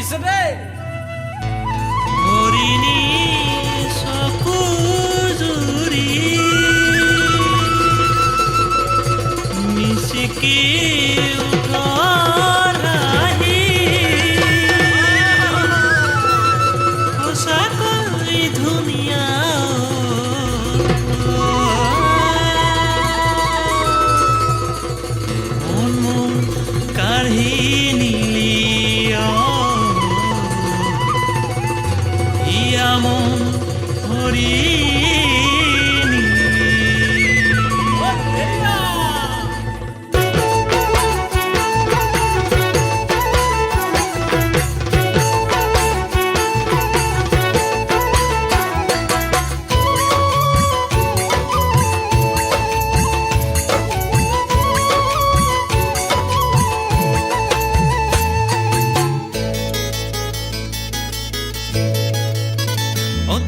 লাগিছে দেই। হৰিণী চকু জুৰি মিচিকি উঠৰ হাঁহি সঁচাকৈ ধুনীয়া মন মোৰ কাঢ়ি নিলি মন হৰিণী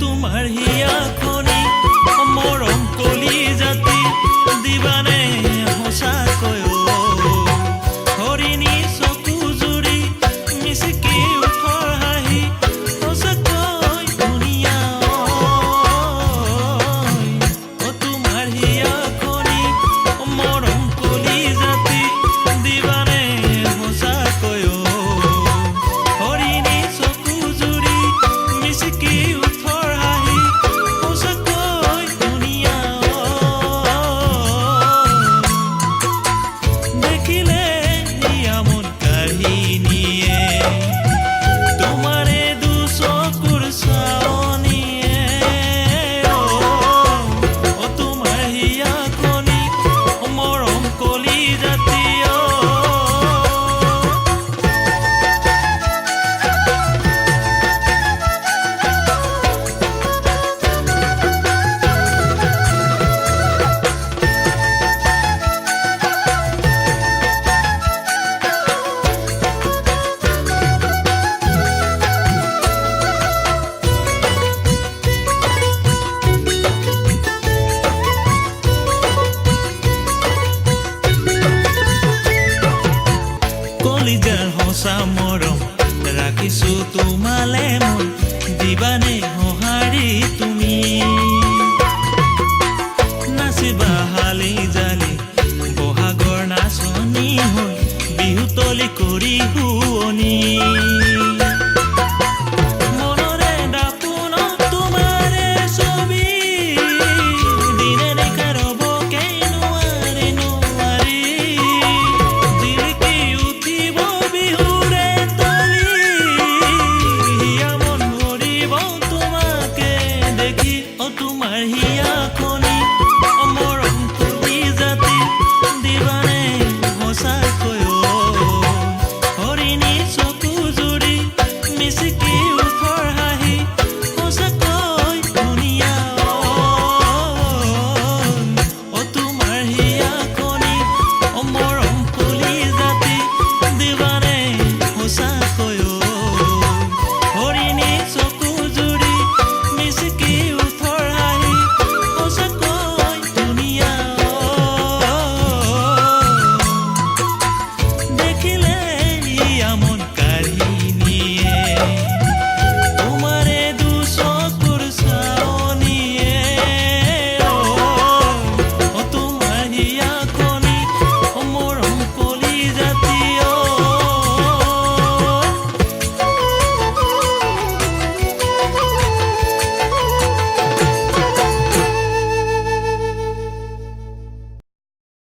তোমাৰ হিয়াখনি মৰম কলি জাতি দিবানে সঁচাকৈ হৰিণী চকু জুৰি মিচিকি উঠৰ হাঁহি সঁচাকৈ ধুনীয়া তোমাৰ হিয়াখনি মৰম কলি জাতি দিবানে সঁচাকৈ হৰিণী চকু জুৰি মিচিকি কলিজাৰ সঁচা মৰম ৰাখিছো তোমালে মই দিবানে সঁহাৰি তুমি নাচিবা হালি জালি বহাগৰ নাচনি হৈ বিহুতলি কৰি শুৱনি মনৰে দাপোনত তোমাৰে ছবি দিনে নিশা ৰ'বকে নোৱাৰি নোৱাৰি জিলিকি উঠিব বিহুৰে তলি হিয়া মন ভৰিব তোমাকে দেখি তোমাৰ হিয়াখন